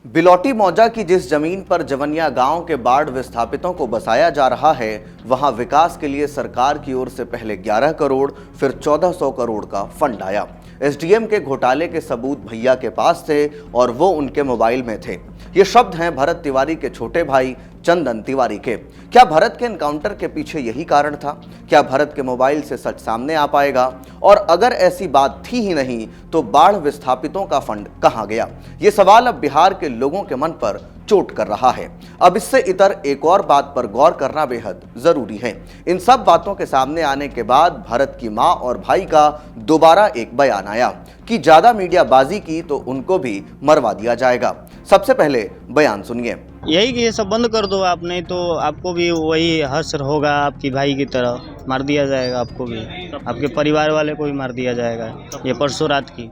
बिलौटी मौजा की जिस जमीन पर जवनिया गांव के बाढ़ विस्थापितों को बसाया जा रहा है, वहां विकास के लिए सरकार की ओर से पहले 11 करोड़ फिर 1400 करोड़ का फंड आया। एसडीएम के घोटाले के सबूत भैया के पास थे और वो उनके मोबाइल में थे। ये शब्द हैं भरत तिवारी के छोटे भाई चंदन तिवारी के। क्या भरत के एनकाउंटर के पीछे यही कारण था? क्या भरत के मोबाइल से सच सामने आ पाएगा? और अगर ऐसी बात थी ही नहीं तो बाढ़ विस्थापितों का फंड कहां गया? ये सवाल अब बिहार के लोगों के मन पर चोट कर रहा है। अब इससे इतर एक और बात पर गौर करना बेहद जरूरी है। इन सब बातों के सामने आने के बाद भरत की मां और भाई का दोबारा एक बयान आया कि ज्यादा मीडियाबाजी की तो उनको भी मरवा दिया जाएगा। सबसे पहले बयान सुनिए। यही कि ये सब बंद कर दो आप, नहीं तो आपको भी वही हश्र होगा, आपकी भाई की तरह मार दिया जाएगा, आपको भी, आपके परिवार वाले को भी मार दिया जाएगा। ये परसों रात की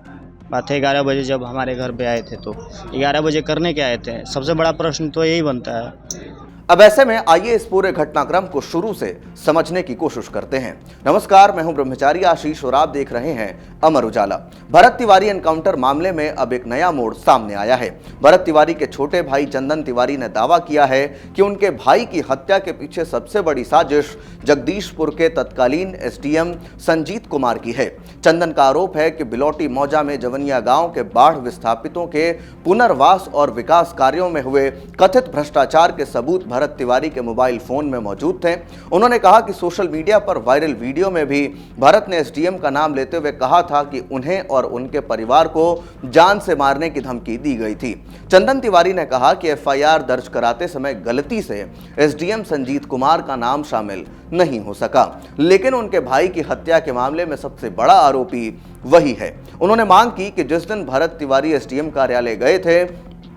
बात है, 11 बजे जब हमारे घर पे आए थे। तो 11 बजे करने के आए थे? सबसे बड़ा प्रश्न तो यही बनता है। अब ऐसे में आइए इस पूरे घटनाक्रम को शुरू से समझने की कोशिश करते हैं। नमस्कार, मैं हूं ब्रह्मचारी आशीष और आप देख रहे हैं अमर उजाला। भरत तिवारी एनकाउंटर मामले में अब एक नया मोड़ सामने आया है। भरत तिवारी के छोटे भाई चंदन तिवारी ने दावा किया है कि उनके भाई की हत्या के पीछे सबसे बड़ी साजिश जगदीशपुर के तत्कालीन एसडीएम संजीत कुमार की है। चंदन का आरोप है कि बिलौटी मौजा में जवनिया गांव के बाढ़ विस्थापितों के पुनर्वास और विकास कार्यों में हुए कथित भ्रष्टाचार के सबूत भरत तिवारी के मोबाइल फोन में मौजूद थे। उन्होंने कहा कि सोशल मीडिया पर वायरल वीडियो में भी भरत ने एसडीएम का नाम लेते हुए कहा था कि उन्हें और उनके परिवार को जान से मारने की धमकी दी गई थी। चंदन तिवारी ने कहा कि एफआईआर दर्ज कराते समय गलती से एसडीएम संजीत कुमार का नाम शामिल नहीं हो सका, लेकिन उनके भाई की हत्या के मामले में सबसे बड़ा आरोपी वही है। उन्होंने मांग की कि जिस दिन भरत तिवारी एसडीएम कार्यालय गए थे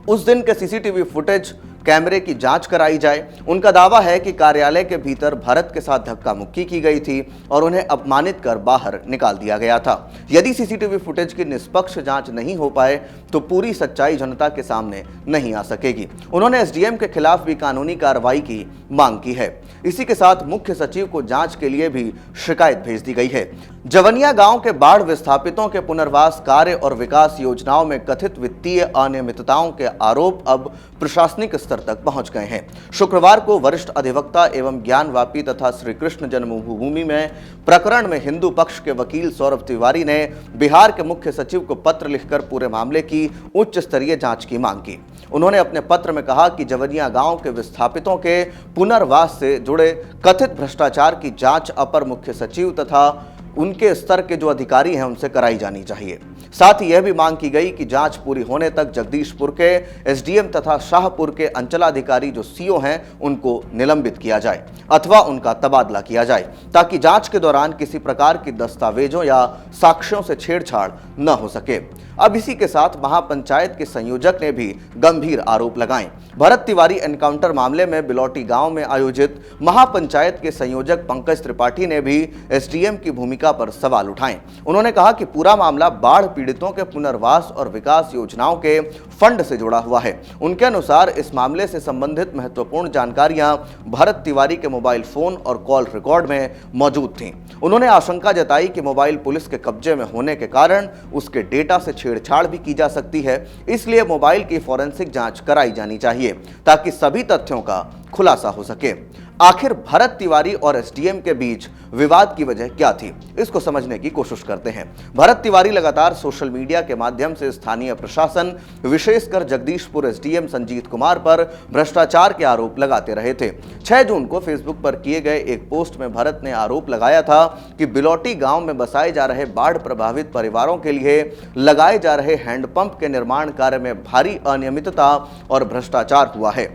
उस दिन के सीसीटीवी फुटेज कैमरे की जांच कराई जाए। उनका दावा है कि कार्यालय के भीतर भरत के साथ धक्का मुक्की की गई थी और उन्हें अपमानित कर बाहर निकाल दिया गया था। यदि सीसीटीवी फुटेज की निष्पक्ष जांच नहीं हो पाए तो पूरी सच्चाई जनता के सामने नहीं आ सकेगी। उन्होंने एसडीएम के खिलाफ भी कानूनी कार्रवाई की मांग की है। इसी के साथ मुख्य सचिव को जांच के लिए भी शिकायत भेज दी गई है। जवनिया गांव के बाढ़ विस्थापितों के पुनर्वास कार्य और विकास योजनाओं में कथित वित्तीय अनियमितताओं के आरोप अब प्रशासनिक स्तर तक पहुंच गए हैं। शुक्रवार को वरिष्ठ अधिवक्ता एवं ज्ञानवापी तथा श्री कृष्ण जन्मभूमि में प्रकरण में हिंदू पक्ष के वकील सौरभ तिवारी ने बिहार के मुख्य सचिव को पत्र लिखकर पूरे मामले की उच्च स्तरीय जांच की मांग की। उन्होंने अपने पत्र में कहा कि जवनिया गांव के विस्थापितों के पुनर्वास से जुड़े कथित भ्रष्टाचार की जांच अपर मुख्य सचिव तथा उनके स्तर के जो अधिकारी हैं उनसे कराई जानी चाहिए। साथ ही यह भी मांग की गई कि जांच पूरी होने तक जगदीशपुर के एसडीएम तथा शाहपुर के अंचलाधिकारी जो सीओ हैं उनको निलंबित किया जाए अथवा उनका तबादला किया जाए, ताकि जांच के दौरान किसी प्रकार की दस्तावेजों या साक्ष्यों से छेड़छाड़ न हो सके। अब इसी के साथ महापंचायत के संयोजक ने भी गंभीर आरोप लगाए। भरत तिवारी एनकाउंटर मामले में बिलौटी गांव में आयोजित महापंचायत के संयोजक पंकज त्रिपाठी ने भी एसडीएम की भूमिका पर सवाल उठाए। उन्होंने कहा कि पूरा मामला बाढ़ पीड़ितों के पुनर्वास और विकास योजनाओं के फंड से जुड़ा हुआ है। उनके अनुसार इस मामले से संबंधित महत्वपूर्ण जानकारियां भरत तिवारी के मोबाइल फोन और कॉल रिकॉर्ड में मौजूद थीं। उन्होंने आशंका जताई कि मोबाइल पुलिस के कब्जे में होने के कारण उसके डेटा से छेड़छाड़ भी की जा सकती है, इसलिए मोबाइल की फॉरेंसिक जांच कराई जानी चाहिए ताकि सभी तथ्यों का खुलासा हो सके। आखिर भरत तिवारी और एसडीएम के बीच विवाद की वजह क्या थी, इसको समझने की कोशिश करते हैं। भरत तिवारी लगातार सोशल मीडिया के माध्यम से स्थानीय प्रशासन, विशेषकर जगदीशपुर एसडीएम संजीत कुमार पर भ्रष्टाचार के आरोप लगाते रहे थे। 6 जून को फेसबुक पर किए गए एक पोस्ट में भरत ने आरोप लगाया था कि बिलौटी गांव में बसाए जा रहे बाढ़ प्रभावित परिवारों के लिए लगाए जा रहे हैंडपंप के निर्माण कार्य में भारी अनियमितता और भ्रष्टाचार हुआ है।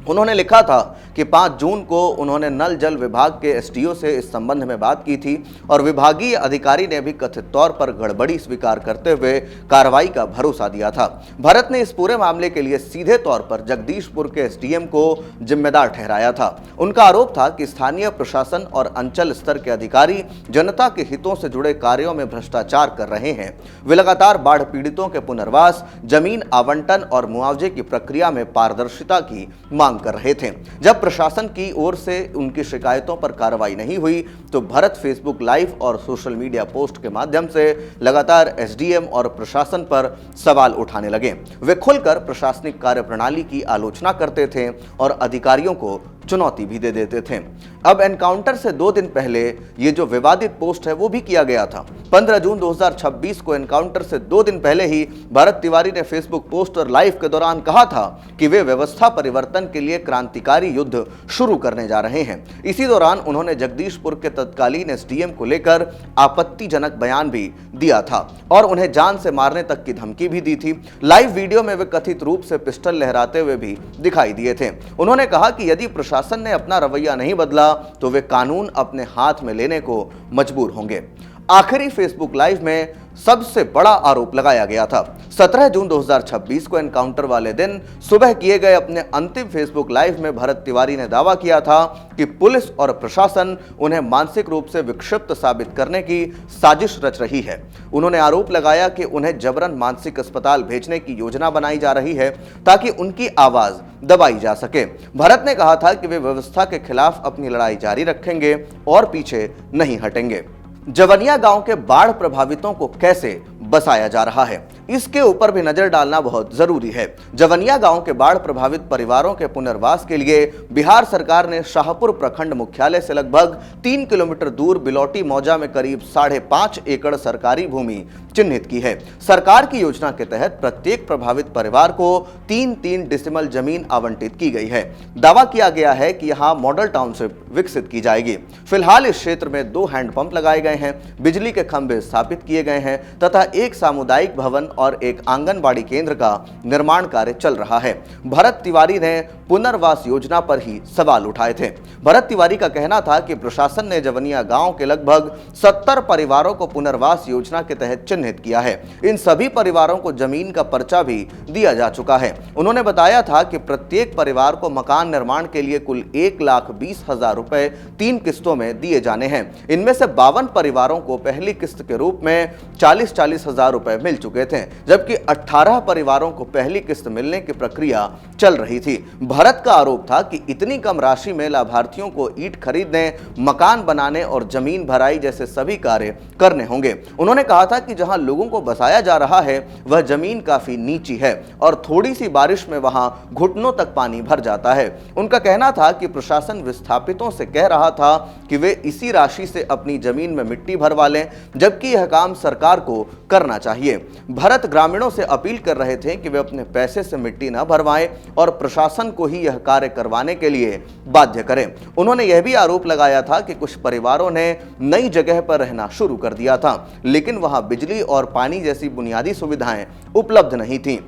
उन्होंने लिखा था कि 5 जून को उन्होंने नल जल विभाग के एसडीओ से इस संबंध में बात की थी और विभागीय अधिकारी ने भी कथित तौर पर गड़बड़ी स्वीकार करते हुए कार्रवाई का भरोसा दिया था। भरत ने इस पूरे मामले के लिए सीधे तौर पर जगदीशपुर के एसडीएम को जिम्मेदार ठहराया था। उनका आरोप था कि स्थानीय प्रशासन और अंचल स्तर के अधिकारी जनता के हितों से जुड़े कार्यों में भ्रष्टाचार कर रहे हैं। वे लगातार बाढ़ पीड़ितों के पुनर्वास, जमीन आवंटन और मुआवजे की प्रक्रिया में पारदर्शिता की मांग काम कर रहे थे। जब प्रशासन की ओर से उनकी शिकायतों पर कार्रवाई नहीं हुई तो भरत फेसबुक लाइव और सोशल मीडिया पोस्ट के माध्यम से लगातार एसडीएम और प्रशासन पर सवाल उठाने लगे। वे खुलकर प्रशासनिक कार्यप्रणाली की आलोचना करते थे और अधिकारियों को चुनौती भी दे देते थे। अब एनकाउंटर से 2 दिन पहले ये जो विवादित पोस्ट है वो भी किया गया था। 15 जून 2026 को एनकाउंटर से 2 दिन पहले ही भरत तिवारी ने फेसबुक पोस्ट और लाइव के दौरान कहा था कि वे व्यवस्था परिवर्तन के लिए क्रांतिकारी युद्ध शुरू करने जा रहे हैं। इसी दौरान उन्होंने जगदीशपुर के तत्कालीन एसडीएम को लेकर आपत्तिजनक बयान भी दिया था और उन्हें जान से मारने तक की धमकी भी दी थी। लाइव वीडियो में वे कथित रूप से पिस्टल लहराते हुए भी दिखाई दिए थे। उन्होंने कहा कि यदि प्रशासन ने अपना रवैया नहीं बदला तो वे कानून अपने हाथ में लेने को मजबूर होंगे। आखिरी फेसबुक लाइव में सबसे बड़ा आरोप लगाया गया था। 17 जून 2026 को एनकाउंटर वाले दिन सुबह किए गए अपने अंतिम फेसबुक लाइव में भरत तिवारी ने दावा किया था कि पुलिस और प्रशासन उन्हें मानसिक रूप से विक्षिप्त साबित करने की साजिश रच रही है। उन्होंने आरोप लगाया कि उन्हें जबरन मानसिक अस्पताल भेजने की योजना बनाई जा रही है ताकि उनकी आवाज दबाई जा सके। भरत ने कहा था कि वे व्यवस्था के खिलाफ अपनी लड़ाई जारी रखेंगे और पीछे नहीं हटेंगे। जवनिया गांव के बाढ़ प्रभावितों को कैसे बसाया जा रहा है, इसके ऊपर भी नजर डालना बहुत जरूरी है। जवनिया गांव के बाढ़ प्रभावित परिवारों के पुनर्वास के लिए बिहार सरकार ने शाहपुर प्रखंड मुख्यालय से लगभग 3 किलोमीटर दूर बिलौटी मौजा में करीब 5.5 एकड़ सरकारी भूमि चिन्हित की है। सरकार की योजना के तहत प्रत्येक प्रभावित परिवार को 3-3 डिसिमल जमीन आवंटित की गई है। दावा किया गया है कि यहां मॉडल टाउनशिप विकसित की जाएगी। फिलहाल इस क्षेत्र में 2 हैंडपंप लगाए गए हैं, बिजली के खंभे स्थापित किए गए हैं तथा एक सामुदायिक भवन और एक आंगनबाड़ी केंद्र का निर्माण कार्य चल रहा है। भरत तिवारी ने पुनर्वास योजना पर ही सवाल उठाए थे। भरत तिवारी का कहना था कि प्रशासन ने जवनिया गांव के लगभग 70 परिवारों को पुनर्वास योजना के तहत चिन्हित किया है। इन सभी परिवारों को जमीन का पर्चा भी दिया जा चुका है। उन्होंने बताया था कि प्रत्येक परिवार को मकान निर्माण के लिए कुल 1,20,000 रुपए 3 किस्तों में दिए जाने हैं। इनमें से 52 परिवारों को पहली किस्त के रूप में 40-40 हजार रुपए मिल चुके थे, जबकि 18 परिवारों को पहली किस्त मिलने की प्रक्रिया चल रही थी। भरत का आरोप था कि इतनी कम राशि में लाभार्थियों को ईंट खरीदने, मकान बनाने और जमीन भराई जैसे सभी कार्य करने होंगे। उन्होंने कहा था कि जहां लोगों को बसाया जा रहा है वह जमीन काफी नीची है और थोड़ी सी बारिश में वहां घुटनों तक पानी भर जाता है। उनका कहना था कि प्रशासन विस्थापितों से कह रहा था कि वे इसी राशि से अपनी जमीन में मिट्टी भरवा लें, जबकि यह काम सरकार को करना चाहिए। भरत ग्रामीणों से अपील कर रहे थे कि वे अपने पैसे से मिट्टी न भरवाएं और प्रशासन को ही यह कार्य करवाने के लिए बाध्य करें। उन्होंने यह भी आरोप लगाया था कि कुछ परिवारों ने नई जगह पर रहना शुरू कर दिया था, लेकिन वहां बिजली और पानी जैसी बुनियादी सुविधाएं उपलब्ध नहीं थीं।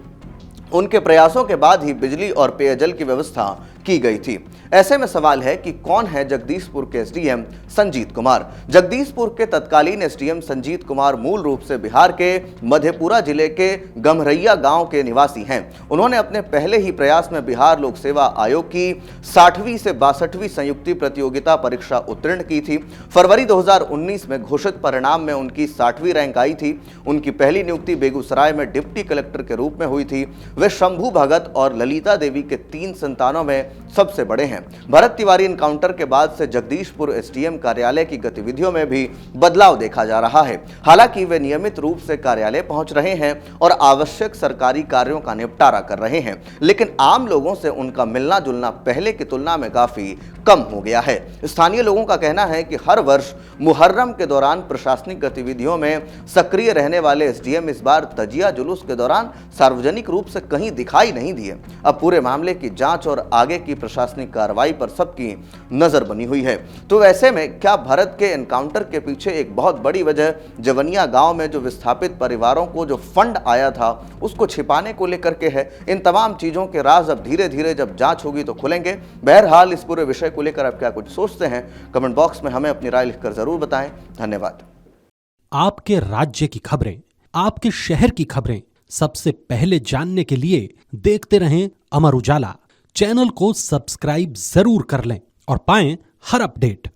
उनके प्रयासों के बाद ही बिजली और पेयजल की व्यवस्था की गई थी। ऐसे में सवाल है कि कौन है जगदीशपुर के एसडीएम संजीत कुमार। जगदीशपुर के तत्कालीन एसडीएम संजीत कुमार मूल रूप से बिहार के मधेपुरा जिले के गम्हरैया गांव के निवासी हैं। उन्होंने अपने पहले ही प्रयास में बिहार लोक सेवा आयोग की 60वीं से 62वीं संयुक्ति प्रतियोगिता परीक्षा उत्तीर्ण की थी। फरवरी 2019 में घोषित परिणाम में उनकी 60वीं रैंक आई थी। उनकी पहली नियुक्ति बेगूसराय में डिप्टी कलेक्टर के रूप में हुई थी। वे शंभू भगत और ललिता देवी के 3 संतानों में सबसे बड़े हैं। भरत तिवारी एनकाउंटर के बाद से जगदीशपुर एसडीएम कार्यालय की गतिविधियों में भी बदलाव देखा जा रहा है। हालांकि वे नियमित रूप से कार्यालय पहुंच रहे हैं और आवश्यक सरकारी कार्यों का निपटारा कर रहे हैं, लेकिन आम लोगों से उनका मिलना जुलना पहले की तुलना में काफी कम हो गया है। स्थानीय लोगों का कहना है कि हर वर्ष मुहर्रम के दौरान प्रशासनिक गतिविधियों में सक्रिय रहने वाले एसडीएम इस बार तजिया जुलूस के दौरान सार्वजनिक रूप से कहीं दिखाई नहीं दिए। अब पूरे मामले की जांच और आगे की प्रशासनिक कार्रवाई पर सबकी नजर बनी हुई है। तो ऐसे में क्या भरत के एनकाउंटर के पीछे एक बहुत बड़ी वजह जवनिया गांव में जो विस्थापित परिवारों को जो फंड आया था उसको छिपाने को लेकर के है? इन तमाम चीजों के राज अब धीरे धीरे जब जांच होगी तो खुलेंगे। बहरहाल इस पूरे विषय को लेकर आप क्या कुछ सोचते हैं, कमेंट बॉक्स में हमें अपनी राय लिखकर जरूर बताएं। धन्यवाद। आपके राज्य की खबरें, आपके शहर की खबरें सबसे पहले जानने के लिए देखते रहें अमर उजाला। चैनल को सब्सक्राइब जरूर कर लें और पाएं हर अपडेट।